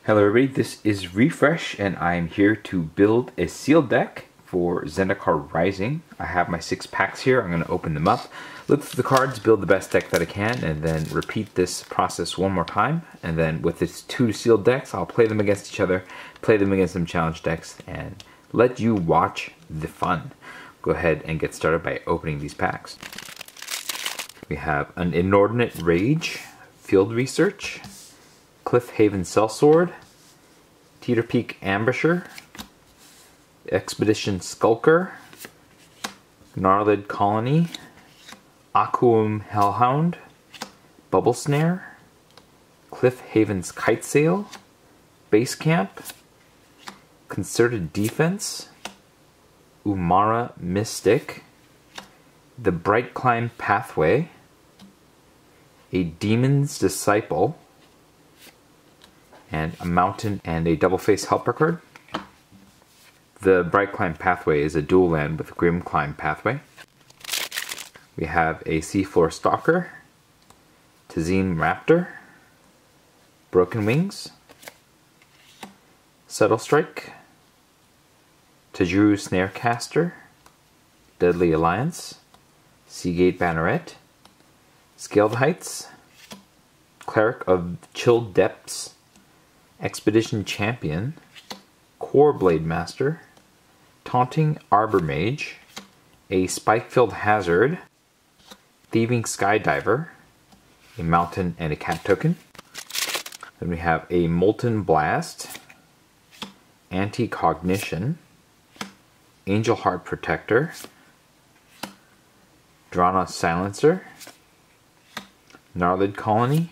Hello everybody, this is Refresh and I'm here to build a sealed deck for Zendikar Rising. I have my 6 packs here. I'm going to open them up, look through the cards, build the best deck that I can, and then repeat this process one more time. And then with its 2 sealed decks, I'll play them against each other, play them against some challenge decks, and let you watch the fun. Go ahead and get started by opening these packs. We have an Inordinate Rage, Field Research, Cliffhaven Sellsword, Teeter Peak Ambusher, Expedition Skulker, Gnarlid Colony, Aquum Hellhound, Bubble Snare, Cliffhaven's Kitesail, Base Camp, Concerted Defense, Umara Mystic, The Bright Climb Pathway, a Demon's Disciple, and a Mountain and a Double Face Helper card. The Bright Climb Pathway is a dual land with Grim Climb Pathway. We have a Seafloor Stalker, Tazim Raptor, Broken Wings, Subtle Strike, Tajuru Snarecaster, Deadly Alliance, Seagate Banneret, Scaled Heights, Cleric of Chilled Depths, Expedition Champion, Core Blade Master, Taunting Arbor Mage, a Spike-Filled Hazard, Thieving Skydiver, a Mountain and a Cat token. Then we have a Molten Blast, Anti-Cognition, Angel Heart Protector, Drana Silencer, Gnarlid Colony,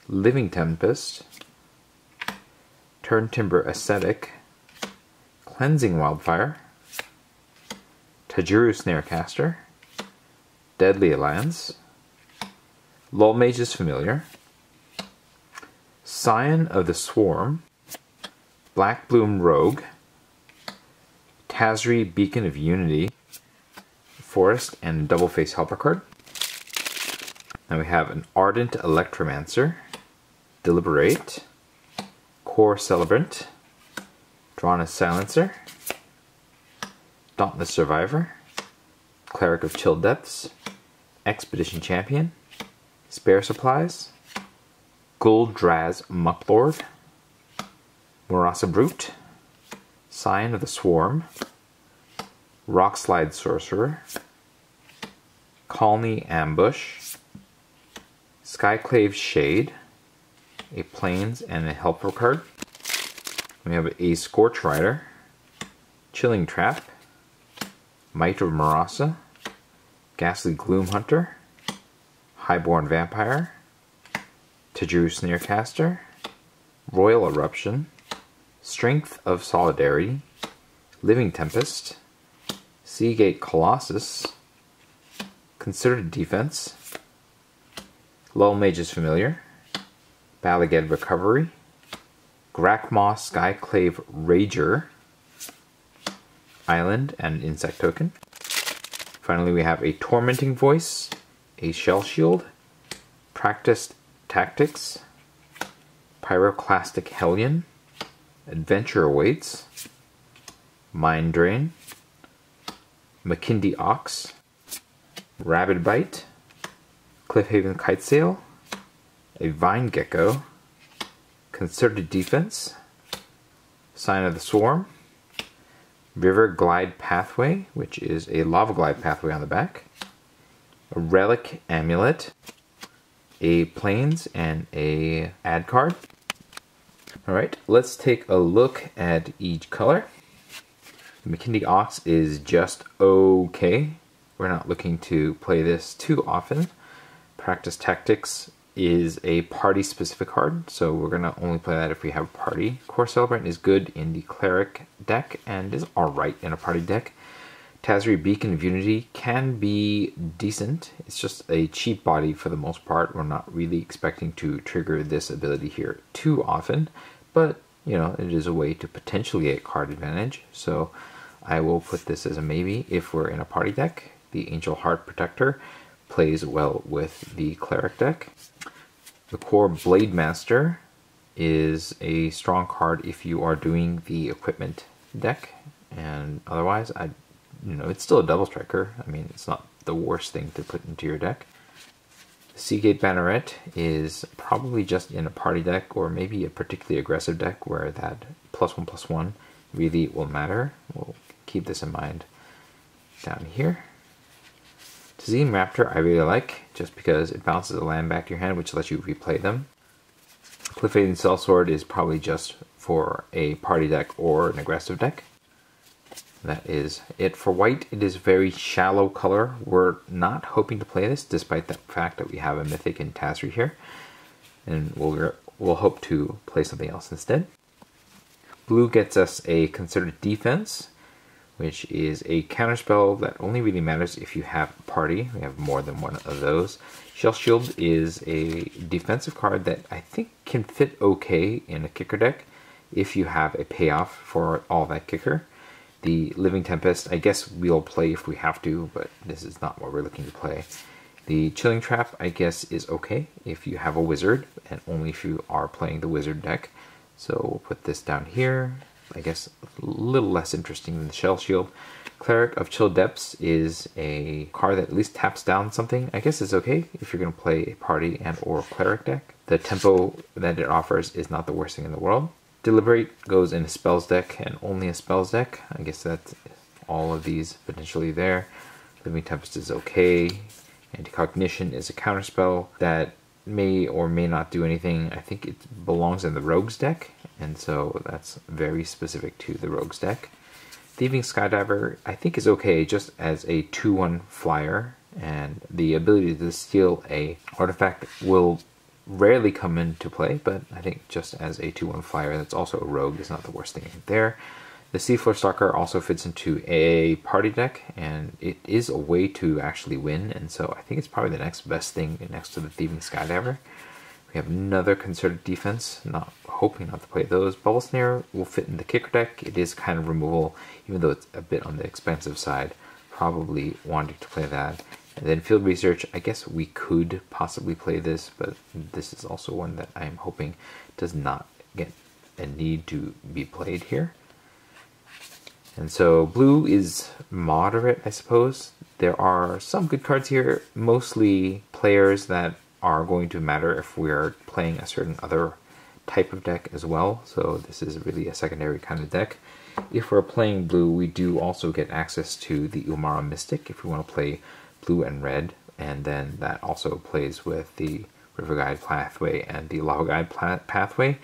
Living Tempest, Turntimber Ascetic, Cleansing Wildfire, Tajuru Snarecaster, Deadly Alliance, Lull Mage's Familiar, Scion of the Swarm, Black Bloom Rogue, Tazri Beacon of Unity, Forest and Double Face Helper card. Then we have an Ardent Electromancer, Deliberate, Core Celebrant, Drana Silencer, Dauntless Survivor, Cleric of Chill Depths, Expedition Champion, Spare Supplies, Guldraz Mucklord, Murasa Brute, Scion of the Swarm, Rockslide Sorcerer, Colony Ambush, Skyclave Shade, a Plains and a Helper card. We have a Scorch Rider, Chilling Trap, Might of Murasa, Ghastly Gloom Hunter, Highborn Vampire, Tajuru Snarecaster, Royal Eruption, Strength of Solidarity, Living Tempest, Seagate Colossus, Concerted Defense, Lull Mage's Familiar, Balaged Recovery, Grakmaw Skyclave Rager, Island and an Insect token. Finally we have a Tormenting Voice, a Shell Shield, Practiced Tactics, Pyroclastic Hellion, Adventure Awaits, Mind Drain, Makindi Ox, Rabid Bite, Cliffhaven Kitesail, a Vine Gecko, Concerted Defense, Sign of the Swarm, River Glide Pathway, which is a Lava Glide Pathway on the back, a Relic Amulet, a Plains and a Ad card. Alright, let's take a look at each color. The Makindi Ox is just okay. We're not looking to play this too often. Practice Tactics is a party-specific card, so we're going to only play that if we have a party. Core Celebrant is good in the Cleric deck and is alright in a party deck. Tazri Beacon of Unity can be decent. It's just a cheap body for the most part. We're not really expecting to trigger this ability here too often, but you know, it is a way to potentially get card advantage, so I will put this as a maybe if we're in a party deck. The Angel Heart Protector plays well with the Cleric deck. The Core Blade Master is a strong card if you are doing the equipment deck, and otherwise, it's still a double striker. I mean, it's not the worst thing to put into your deck. Seagate Banneret is probably just in a party deck or maybe a particularly aggressive deck where that +1/+1 really will matter. We'll keep this in mind down here. Tzim Raptor I really like just because it bounces a land back to your hand, which lets you replay them. Cliffhaven Sellsword is probably just for a party deck or an aggressive deck. That is it for white. It is very shallow color. We're not hoping to play this, despite the fact that we have a Mythic and Tazri here. And we'll hope to play something else instead. Blue gets us a Concerted Defense, which is a counterspell that only really matters if you have a party. We have more than one of those. Shell Shield is a defensive card that I think can fit okay in a kicker deck if you have a payoff for all that kicker. The Living Tempest, I guess we'll play if we have to, but this is not what we're looking to play. The Chilling Trap, I guess, is okay if you have a wizard, and only if you are playing the wizard deck. So we'll put this down here. I guess a little less interesting than the Shell Shield. Cleric of Chill Depths is a card that at least taps down something. I guess it's okay if you're going to play a party and or cleric deck. The tempo that it offers is not the worst thing in the world. Deliberate goes in a spells deck and only a spells deck. I guess that's all of these potentially there. Living Tempest is okay. Anticognition is a counterspell that may or may not do anything. I think it belongs in the Rogues deck, and so that's very specific to the Rogues deck. Thieving Skydiver I think is okay just as a 2/1 flyer, and the ability to steal a artifact will rarely come into play, but I think just as a 2/1 flyer that's also a rogue is not the worst thing there. The Seafloor Stalker also fits into a party deck, and it is a way to actually win, and so I think it's probably the next best thing next to the Thieving Skydiver. We have another Concerted Defense, hoping not to play those. Bubble Snare will fit in the kicker deck. It is kind of removal, even though it's a bit on the expensive side. Probably wanting to play that. And then Field Research, I guess we could possibly play this, but this is also one that I'm hoping does not get a need to be played here. And so blue is moderate, I suppose. There are some good cards here, mostly players that are going to matter if we're playing a certain other type of deck as well. So this is really a secondary kind of deck. If we're playing blue, we do also get access to the Umara Mystic if we want to play blue and red, and then that also plays with the River Guide Pathway and the Lava Guide Pathway.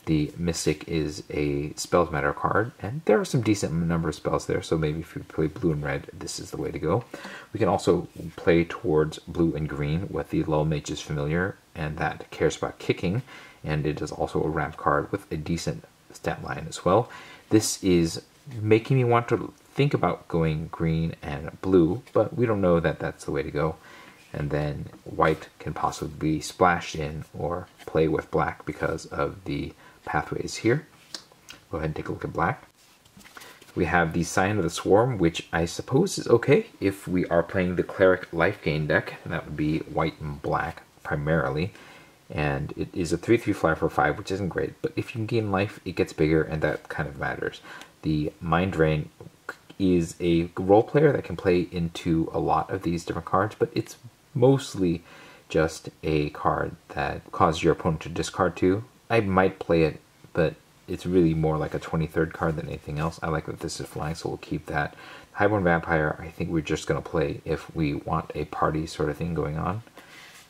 The Mystic is a Spells Matter card, and there are some decent number of spells there, so maybe if you play blue and red, this is the way to go. We can also play towards blue and green with the Lull Mage's Familiar, and that cares about kicking, and it is also a ramp card with a decent stat line as well. This is making me want to think about going green and blue, but we don't know that that's the way to go. And then white can possibly be splashed in or play with black because of the pathways here. Go ahead and take a look at black. We have the Sign of the Swarm, which I suppose is okay if we are playing the Cleric Life Gain deck, and that would be white and black primarily. And it is a 3/3 flyer for 5, which isn't great, but if you can gain life, it gets bigger, and that kind of matters. The Mind Drain is a role player that can play into a lot of these different cards, but it's mostly just a card that causes your opponent to discard 2. I might play it, but it's really more like a 23rd card than anything else. I like that this is flying, so we'll keep that. Highborn Vampire, I think we're just going to play if we want a party sort of thing going on.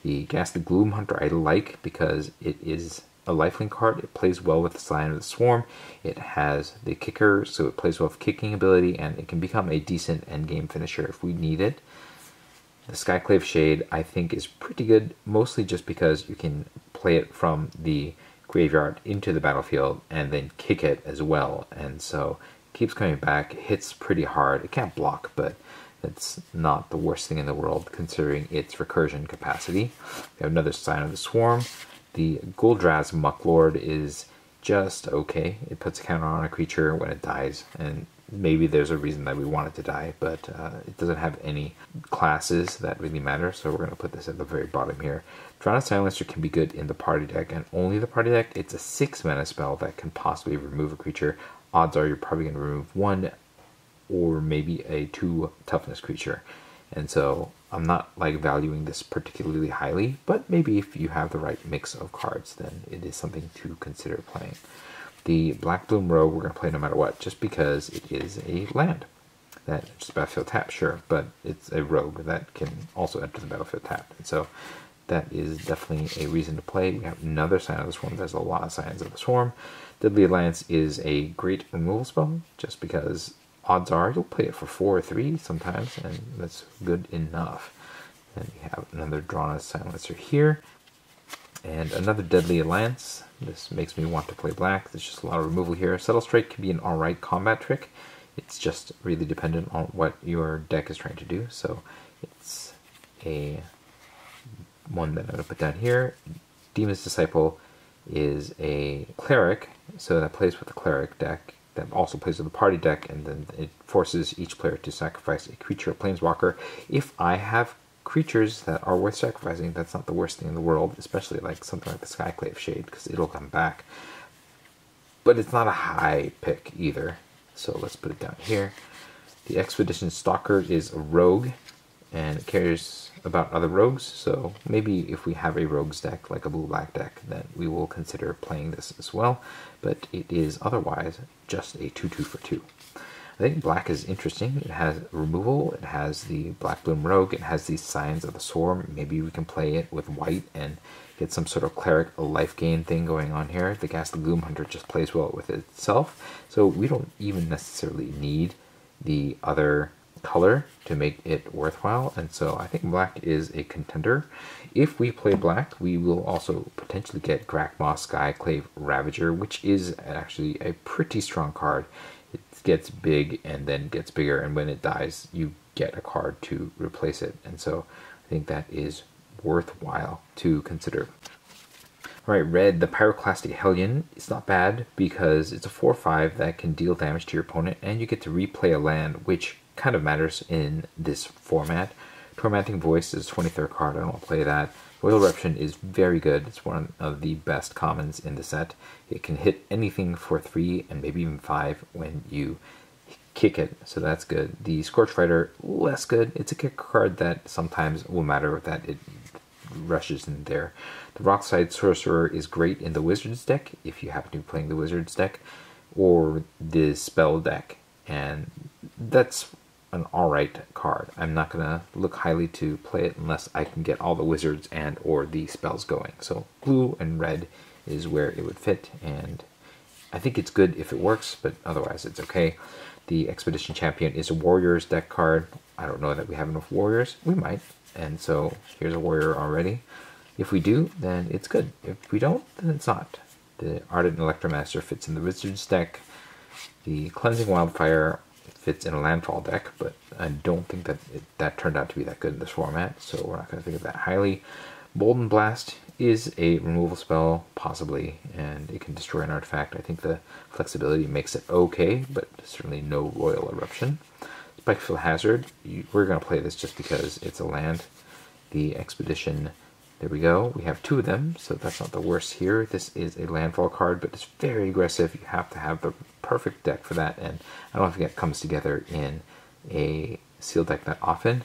The Ghastly Gloom Hunter I like because it is a lifelink card. It plays well with the Sign of the Swarm. It has the kicker, so it plays well with kicking ability, and it can become a decent endgame finisher if we need it. The Skyclave Shade I think is pretty good, mostly just because you can play it from the graveyard into the battlefield and then kick it as well, and so it keeps coming back. It hits pretty hard. It can't block, but it's not the worst thing in the world considering its recursion capacity. We have another Sign of the Swarm. The Guldraz Mucklord is just okay. It puts a counter on a creature when it dies, and maybe there's a reason that we want it to die, but it doesn't have any classes that really matter, so we're going to put this at the very bottom here. Drana Silencer can be good in the party deck, and only the party deck. It's a 6-mana spell that can possibly remove a creature. Odds are you're probably going to remove 1 or maybe a 2 toughness creature. And so I'm not like valuing this particularly highly, but maybe if you have the right mix of cards, then it is something to consider playing. The Black Bloom Rogue we're going to play no matter what, just because it is a land. That just battlefield tap, sure, but it's a rogue that can also enter the battlefield tap. And so that is definitely a reason to play. We have another Sign of the Swarm. There's a lot of Signs of the Swarm. Deadly Alliance is a great removal spell, just because odds are you'll play it for 4 or 3 sometimes, and that's good enough. And we have another Drana Silencer here, and another Deadly Alliance. This makes me want to play black. There's just a lot of removal here. Subtle Strike can be an alright combat trick. It's just really dependent on what your deck is trying to do. So it's a one that I'm going to put down here. Demon's Disciple is a cleric, so that plays with the cleric deck. That also plays with the party deck, and then it forces each player to sacrifice a creature or planeswalker. If I have creatures that are worth sacrificing, that's not the worst thing in the world, especially like something like the Skyclave Shade, because it'll come back. But it's not a high pick either, so let's put it down here. The Expedition Stalker is a rogue, and it cares about other rogues, so maybe if we have a rogues deck, like a blue-black deck, then we will consider playing this as well, but it is otherwise just a 2/2 for 2. I think black is interesting. It has removal, it has the Black Bloom Rogue, it has these Signs of the Swarm. Maybe we can play it with white and get some sort of cleric life gain thing going on here. The Ghastly Gloom Hunter just plays well with itself, so we don't even necessarily need the other color to make it worthwhile, and so I think black is a contender. If we play black, we will also potentially get Grakmaw Skyclave Ravager, which is actually a pretty strong card. It gets big and then gets bigger, and when it dies, you get a card to replace it, and so I think that is worthwhile to consider. Alright, red, the Pyroclastic Hellion. It's not bad because it's a 4/5 that can deal damage to your opponent, and you get to replay a land, which kind of matters in this format. Tormenting Voice is 23rd card. I don't want to play that. Royal Eruption is very good. It's one of the best commons in the set. It can hit anything for 3 and maybe even 5 when you kick it, so that's good. The Scorch Rider, less good. It's a kick card that sometimes will matter that it rushes in there. The Rockside Sorcerer is great in the Wizards deck, if you happen to be playing the Wizards deck, or the Spell deck, and that's an alright card. I'm not going to look highly to play it unless I can get all the Wizards and or the spells going. So blue and red is where it would fit, and I think it's good if it works, but otherwise it's okay. The Expedition Champion is a Warriors deck card. I don't know that we have enough Warriors. We might, and so here's a Warrior already. If we do, then it's good. If we don't, then it's not. The Ardent Electromaster fits in the Wizards deck. The Cleansing Wildfire fits in a landfall deck, but I don't think that that turned out to be that good in this format, so we're not going to think of that highly. Bolden Blast is a removal spell, possibly, and it can destroy an artifact. I think the flexibility makes it okay, but certainly no Royal Eruption. Spikefield Hazard, we're going to play this just because it's a land. The Expedition, there we go. We have 2 of them, so that's not the worst here. This is a landfall card, but it's very aggressive. You have to have the perfect deck for that, and I don't think it comes together in a sealed deck that often.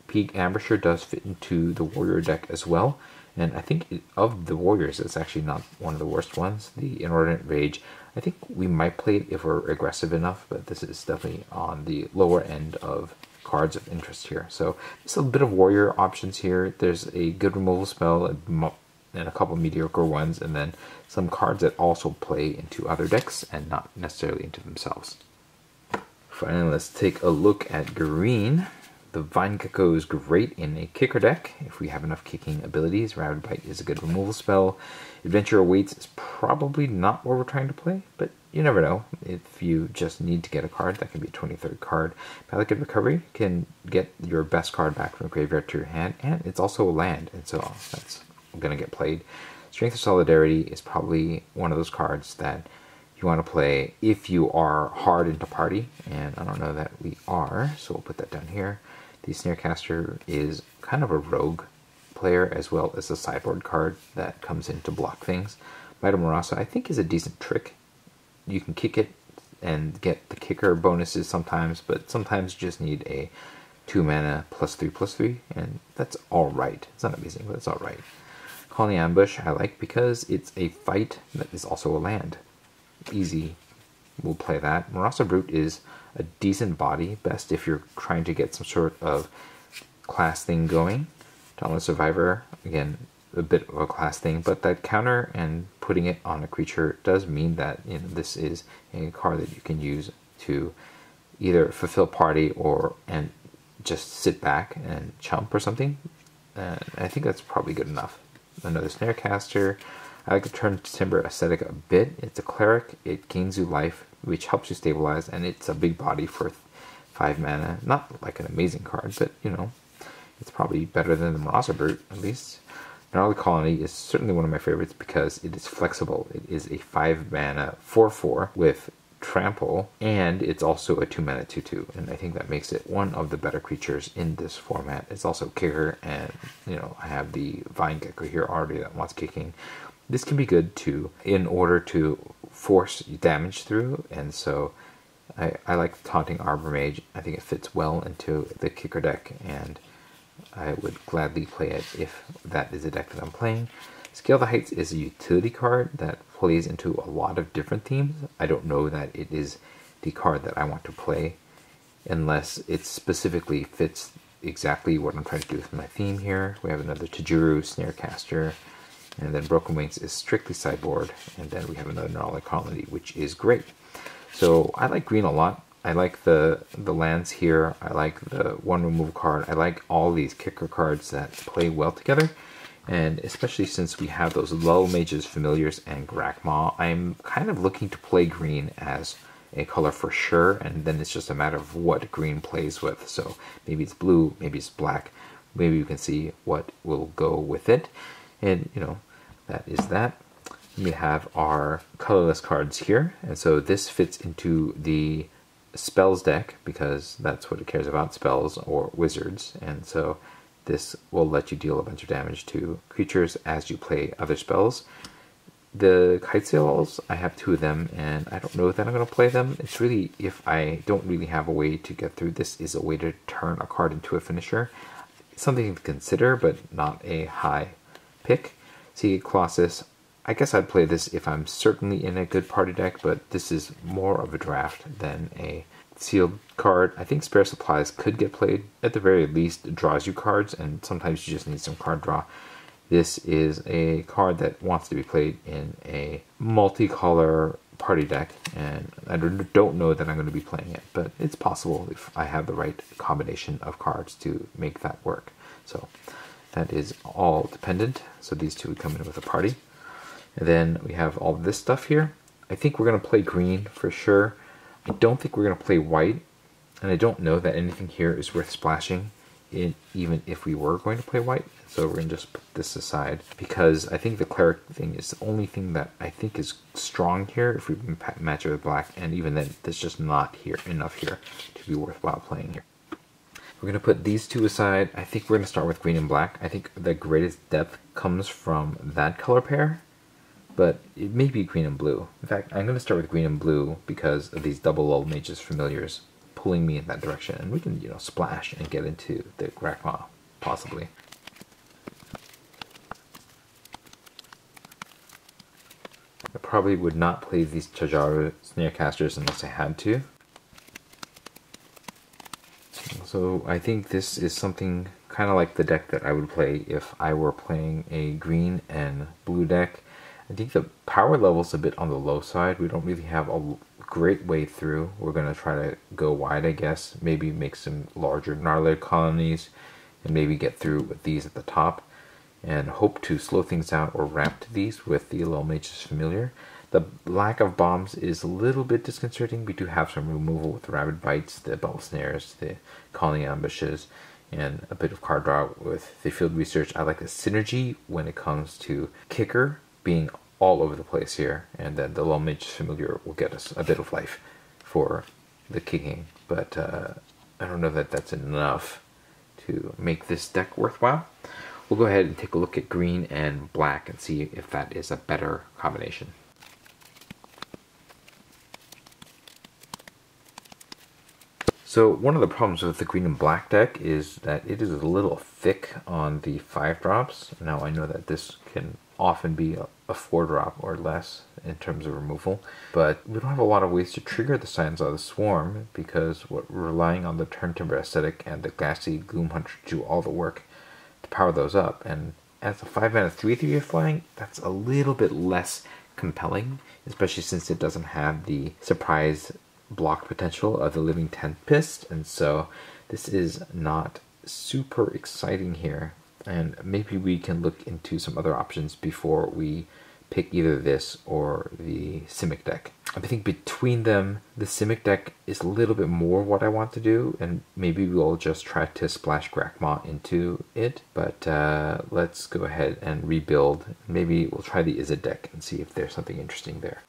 Peak Ambusher does fit into the Warrior deck as well, and I think of the Warriors, it's actually not one of the worst ones. The Inordinate Rage, I think we might play it if we're aggressive enough, but this is definitely on the lower end of cards of interest here. So there's a bit of Warrior options here. There's a good removal spell and a couple mediocre ones, and then some cards that also play into other decks and not necessarily into themselves. Finally, let's take a look at green. The Vine Gecko is great in a kicker deck if we have enough kicking abilities. Rabid Bite is a good removal spell. Adventure Awaits is probably not what we're trying to play, but you never know. If you just need to get a card, that can be a 23rd card. Pelican Recovery can get your best card back from the graveyard to your hand, and it's also a land, and so that's going to get played. Strength of Solidarity is probably one of those cards that you want to play if you are hard into party, and I don't know that we are, so we'll put that down here. The Snarecaster is kind of a rogue player as well as a sideboard card that comes in to block things. Might of Murasa I think is a decent trick. You can kick it and get the kicker bonuses sometimes, but sometimes you just need a 2 mana +3/+3, and that's alright. It's not amazing, but it's alright. Colony Ambush I like because it's a fight that is also a land. Easy, we'll play that. Murasa Brute is a decent body, best if you're trying to get some sort of class thing going. Dauntless Survivor, again, a bit of a class thing, but that counter and putting it on a creature does mean that, you know, this is a card that you can use to either fulfill party and just sit back and chump or something. And I think that's probably good enough. Another Snarecaster. I like the Turn Timber aesthetic a bit. It's a cleric, it gains you life, which helps you stabilize, and it's a big body for 5 mana. Not like an amazing card, but you know, it's probably better than the Murasa Brute, at least. Gnarly Colony is certainly one of my favorites because it is flexible. It is a 5 mana 4/4 with trample, and it's also a 2 mana 2/2, and I think that makes it one of the better creatures in this format. It's also kicker, and you know, I have the Vine Gecko here already that wants kicking. This can be good too in order to force damage through, and so I like Taunting Arbor Mage. I think it fits well into the kicker deck, and I would gladly play it if that is a deck that I'm playing. Scale the Heights is a utility card that plays into a lot of different themes. I don't know that it is the card that I want to play unless it specifically fits exactly what I'm trying to do with my theme here. We have another Tajuru Snarecaster, and then Broken Wings is strictly sideboard, and then we have another Gnarly Colony, which is great. So I like green a lot. I like the lands here. I like the one removal card. I like all these kicker cards that play well together. And especially since we have those Lull Mages, Familiars, and Grakmaw, I'm kind of looking to play green as a color for sure. And then it's just a matter of what green plays with. So maybe it's blue, maybe it's black. Maybe you can see what will go with it. And, you know, that is that. We have our colorless cards here. And so this fits into the spells deck because that's what it cares about, spells or wizards. And so this will let you deal a bunch of damage to creatures as you play other spells. The Kite Sails, I have 2 of them, and I don't know that I'm going to play them. It's really, if I don't really have a way to get through, this is a way to turn a card into a finisher. Something to consider, but not a high pick. Seagate Colossus, I guess I'd play this if I'm certainly in a good party deck, but this is more of a draft than a sealed card. I think Spare Supplies could get played. At the very least, it draws you cards, and sometimes you just need some card draw. This is a card that wants to be played in a multicolor party deck, and I don't know that I'm going to be playing it, but it's possible if I have the right combination of cards to make that work. So that is all dependent. So these two would come in with a party. And then we have all this stuff here. I think we're going to play green for sure. I don't think we're going to play white, and I don't know that anything here is worth splashing in, even if we were going to play white. So we're going to just put this aside because I think the cleric thing is the only thing that I think is strong here if we match it with black, and even then there's just not here enough here to be worthwhile playing here. We're going to put these two aside. I think we're going to start with green and black. I think the greatest depth comes from that color pair, but it may be green and blue. In fact, I'm going to start with green and blue because of these double Lull Mages Familiars pulling me in that direction, and we can, you know, splash and get into the Grakmaw, possibly. I probably would not play these Tajaru Snarecasters unless I had to. So I think this is something kind of like the deck that I would play if I were playing a green and blue deck. I think the power level's a bit on the low side. We don't really have a great way through. We're going to try to go wide, I guess. Maybe make some larger gnarly colonies and maybe get through with these at the top and hope to slow things out or ramp these with the Lull Mage's Familiar. The lack of bombs is a little bit disconcerting. We do have some removal with Rabid Bites, the Bubble Snares, the Colony Ambushes, and a bit of card draw with the Field Research. I like the synergy when it comes to Kicker being all over the place here, and then the Lull Mage's Familiar will get us a bit of life for the kicking, but I don't know that that's enough to make this deck worthwhile. we'll go ahead and take a look at green and black and see if that is a better combination. So one of the problems with the green and black deck is that it is a little thick on the 5-drops. Now I know that this can often be a 4-drop or less in terms of removal, but we don't have a lot of ways to trigger the Scions of the Swarm because we're relying on the Turn Timber Aesthetic and the Glassy Gloom Hunter to do all the work to power those up. And as a 5-mana 3/3 flying, that's a little bit less compelling, especially since it doesn't have the surprise block potential of the Living Tempest, and so this is not super exciting here, and maybe we can look into some other options before we pick either this or the Simic deck. I think between them, the Simic deck is a little bit more what I want to do, and maybe we'll just try to splash Grakmaw into it, but let's go ahead and rebuild. Maybe we'll try the Izzet deck and see if there's something interesting there.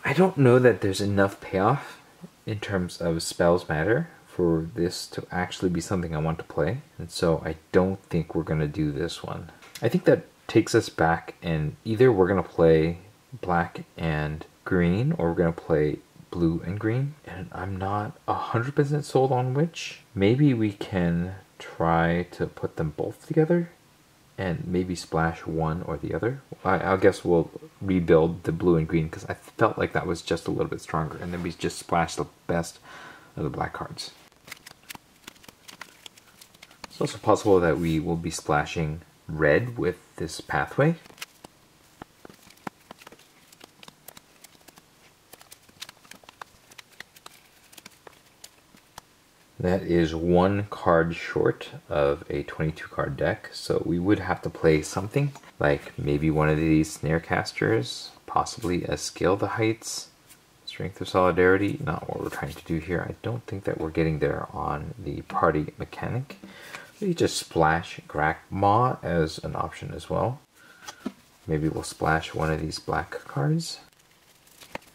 I don't know that there's enough payoff in terms of spells matter for this to actually be something I want to play, and so I don't think we're going to do this one. I think that takes us back, and either we're going to play black and green or we're going to play blue and green, and I'm not 100% sold on which. Maybe we can try to put them both together and maybe splash one or the other. I guess we'll rebuild the blue and green because I felt like that was just a little bit stronger, and then we just splash the best of the black cards. It's also possible that we will be splashing red with this pathway. That is one card short of a 22 card deck, so we would have to play something like maybe one of these Snarecasters, possibly a Scale the Heights, Strength of Solidarity. Not what we're trying to do here. I don't think that we're getting there on the party mechanic. We just splash Grakmaw as an option as well. Maybe we'll splash one of these black cards.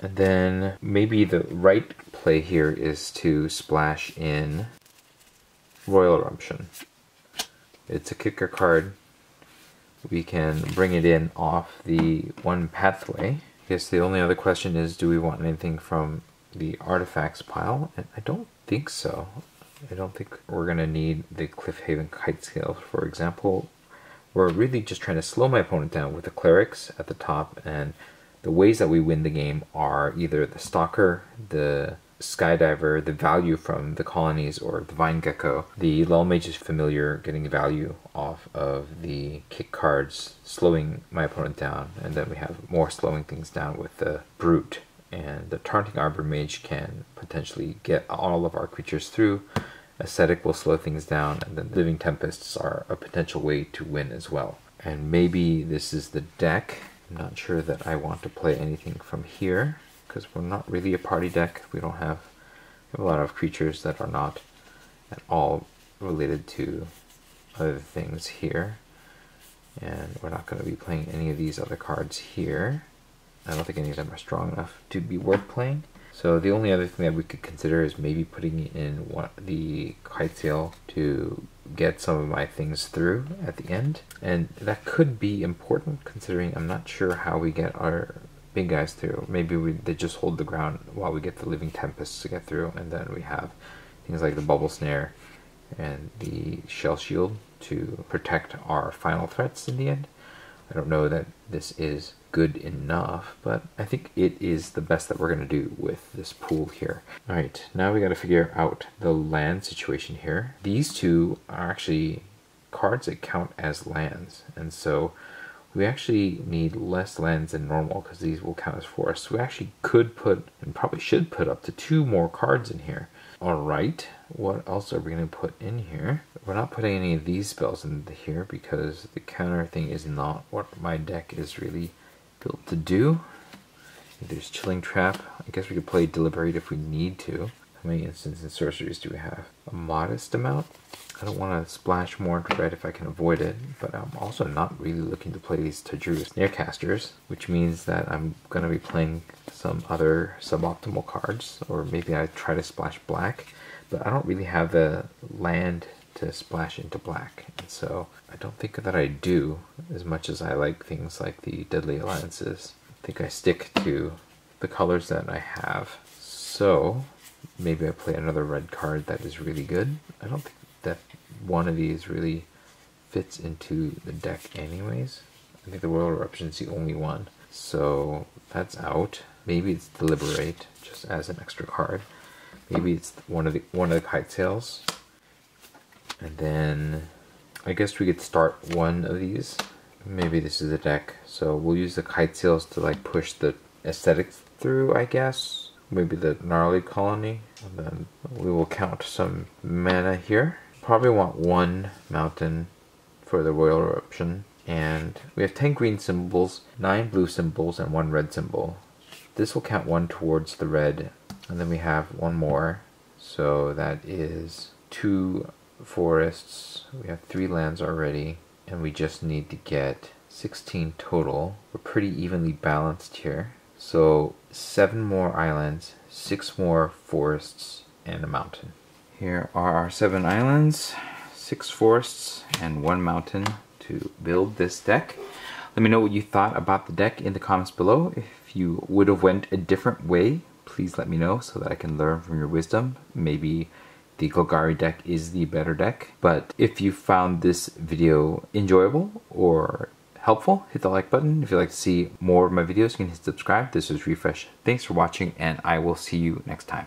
And then maybe the right play here is to splash in Royal Eruption. It's a kicker card. We can bring it in off the one pathway. I guess the only other question is, do we want anything from the artifacts pile? And I don't think so. I don't think we're going to need the Cliffhaven Kitescale, for example. We're really just trying to slow my opponent down with the clerics at the top, and the ways that we win the game are either the Stalker, the Skydiver, the value from the colonies, or the Vine Gecko. The Lull Mage's Familiar, getting the value off of the kick cards, slowing my opponent down, and then we have more slowing things down with the Brute. And the Taunting Arbor Mage can potentially get all of our creatures through. Ascetic will slow things down, and then Living Tempests are a potential way to win as well. And maybe this is the deck. I'm not sure that I want to play anything from here because we're not really a party deck. We have a lot of creatures that are not at all related to other things here, and we're not going to be playing any of these other cards here. I don't think any of them are strong enough to be worth playing. So the only other thing that we could consider is maybe putting in the Kitescale to get some of my things through at the end. And that could be important considering I'm not sure how we get our big guys through. Maybe they just hold the ground while we get the Living Tempests to get through, and then we have things like the Bubble Snare and the Shell Shield to protect our final threats in the end. I don't know that this is good enough, but I think it is the best that we're going to do with this pool here. Alright, now we got to figure out the land situation here. These two are actually cards that count as lands, and so we actually need less lands than normal because these will count as forests. We actually could put, and probably should put, up to 2 more cards in here. Alright, what else are we going to put in here? We're not putting any of these spells in here because the counter thing is not what my deck is really built to do. There's Chilling Trap. I guess we could play Deliberate if we need to. How many instants and sorceries do we have? A modest amount. I don't want to splash more into red if I can avoid it, but I'm also not really looking to play these Tajuru Snarecasters, which means that I'm going to be playing some other suboptimal cards, or maybe I try to splash black, but I don't really have the land to splash into black, and so I don't think that I do, as much as I like things like the Deadly Alliances. I think I stick to the colors that I have. So maybe I play another red card that is really good. I don't think that one of these really fits into the deck anyways. I think the Royal Eruption is the only one. So that's out. Maybe it's Deliberate, just as an extra card. Maybe it's one of the Kite Sails. And then I guess we could start one of these. Maybe this is a deck. So we'll use the Kite Sails to like push the aesthetics through, I guess. Maybe the Gnarly Colony. And then we will count some mana here. Probably want one mountain for the Royal Eruption. And we have 10 green symbols, 9 blue symbols, and 1 red symbol. This will count 1 towards the red. And then we have 1 more. So that is 2 forests. We have 3 lands already. And we just need to get 16 total. We're pretty evenly balanced here. So 7 more islands, 6 more forests, and a mountain. Here are our 7 islands, 6 forests, and 1 mountain to build this deck. Let me know what you thought about the deck in the comments below. If you would have went a different way, please let me know so that I can learn from your wisdom. Maybe the Golgari deck is the better deck. But if you found this video enjoyable or helpful, hit the like button. If you'd like to see more of my videos, you can hit subscribe. This is Refresh. Thanks for watching, and I will see you next time.